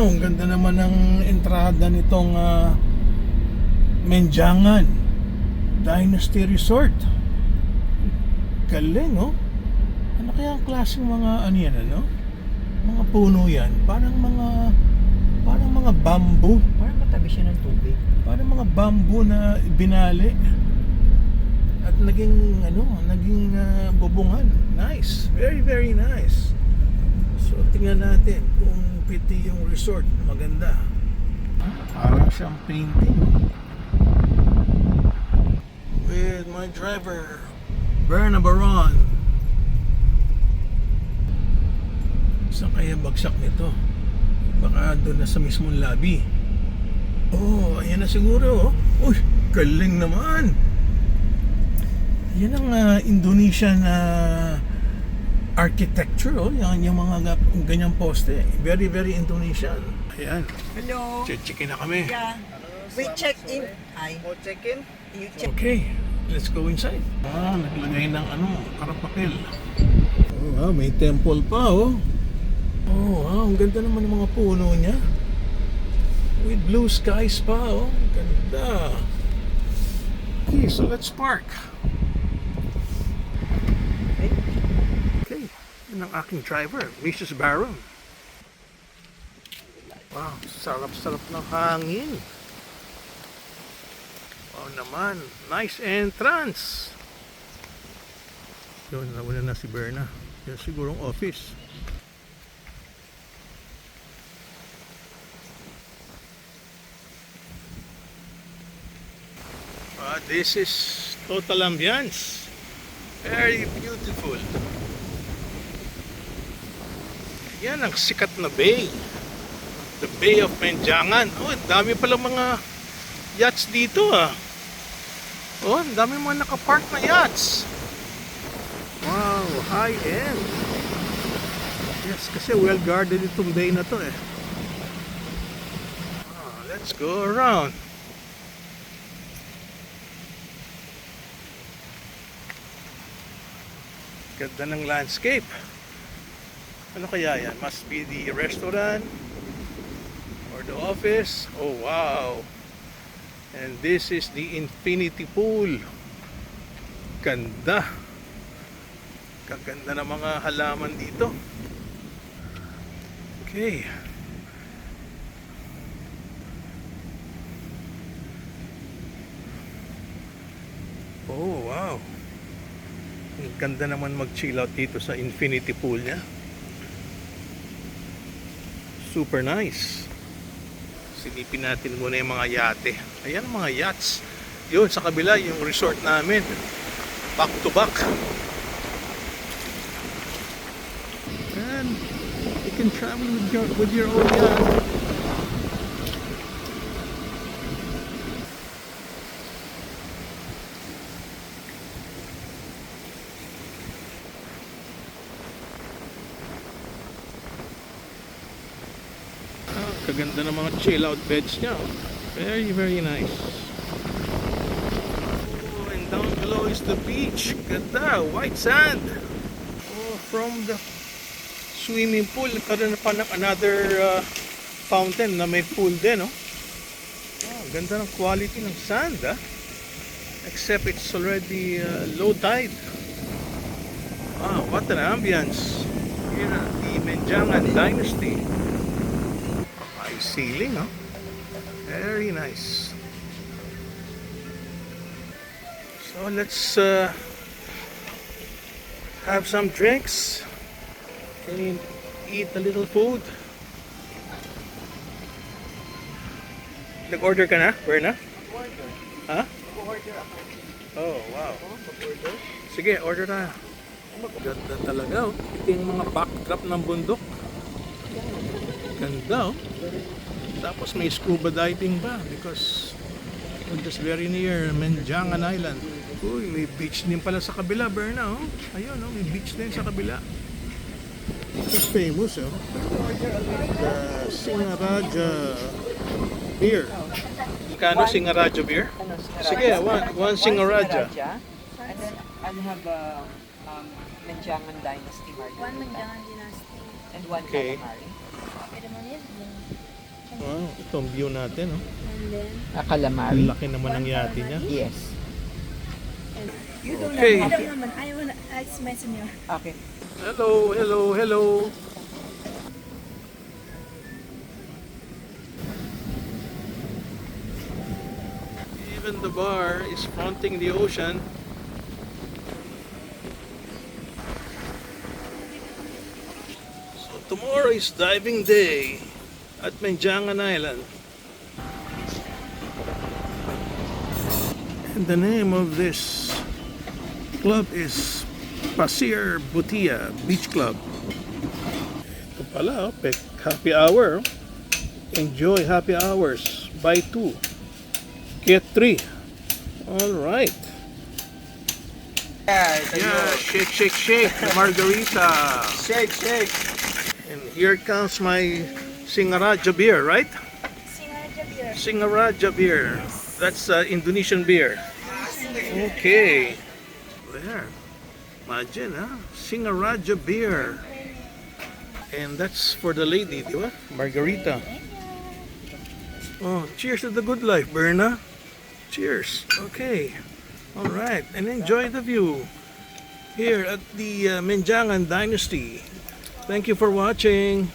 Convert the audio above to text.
Wow, ang ganda naman ng entrada nitong Menjangan Dynasty Resort. Galing, oh. Ano kaya ang klaseng mga ano yan, ano? Mga puno yan. Parang mga bamboo. Parang katabi siya ng tubig. Parang mga bamboo na binali. At naging bubungan. Nice. Very, very nice. So, tingnan natin kung piti yung resort. Maganda. Parang siyang painting. With my driver, Berna Baron. Saan kaya bagsak nito? Baka doon na sa mismong lobby. Oh, ayan na siguro. Uy, galing naman. Yan ang Indonesian architecture, oh. Yan yung mga ganyang poste. Very, very Indonesian. Ayan. Hello. Chichikin na kami. Yeah. We check in. Hi. O check-in? You check. Okay, let's go inside. Naglagay ng karapakil. Oh, wow, may temple pa, oh. Oh, wow, ang ganda naman ng mga puno niya. With blue skies pa, oh. Ganda. Okay, so let's park. Okay, yun ang aking driver, Mrs. Baron. Wow, sarap-sarap ng hangin. Wow naman, nice entrance. Yun, nawala na si Berna. Yan sigurong office. This is total ambience. Very beautiful. Yan ang sikat na bay. The Bay of Menjangan. Oh, dami pala mga yachts dito, ah. Oh, dami mga nakapark na yachts. Wow, high end. Yes, kasi well guarded itong bay na to, eh. Let's go around. Ganda ng landscape. Ano kaya yan? Must be the restaurant or the office. Oh wow. And this is the infinity pool. Ganda. Kaganda ng mga halaman dito. Okay. Oh wow. Ang ganda naman mag-chill out dito sa infinity pool niya. Super nice. Silipin natin muna yung mga yate. Ayan ang mga yachts. Yun sa kabila yung resort namin. Back to back. And you can travel with your own yacht. Kaganda ng mga chill out beds niya. Very, very nice. Oh, and down below is the beach. Ganda, white sand. Oh, from the swimming pool, nagkaroon na pa ng another fountain na may pool din, oh. Oh, ganda ng quality ng sand, ah. Except it's already low tide. Wow, what an ambience. Here at the Menjangan Dynasty. Ceiling, huh? Very nice. So let's have some drinks and eat a little food. Nag-order ka na? Where na? Ha? Oh, wow. Sige, order na. Ganda talaga, oh. Ito yung mga backdrop ng bundok. Ganda, oh. Tapos may scuba diving pa because we're just very near Menjangan Island. Uy, may beach din pala sa kabila, Berna, oh. Ayun, oh, may beach din sa kabila. It's famous, oh. The Singaraja beer. Kano Singaraja beer? Sige, one Singaraja. And then I'll have Menjangan Dynasty Margarita. One Menjangan Dynasty. And one Okay. calamari. Pwede mo yun. Itong view natin, no? And then, Calamari. Laki naman ng yate niya. Yes. you don't Okay. know. I don't know, man. I wanna ask my senior. Okay. Hello, hello, hello. Even the bar is fronting the ocean. So tomorrow is diving day at Menjangan Island. And the name of this club is Pasir Butia Beach Club. Ito pala, happy hour. Enjoy happy hours. Buy 2. Get 3. Alright. Yeah, shake, shake, shake. The margarita. Shake, shake. And here comes my Singaraja beer, right? Singaraja beer. Singaraja beer. That's Indonesian beer. Okay. There. Imagine, huh? Singaraja beer. And that's for the lady, di ba? Margarita. Oh, cheers to the good life, Berna. Cheers. Okay. All right. And enjoy the view here at the Menjangan Dynasty. Thank you for watching.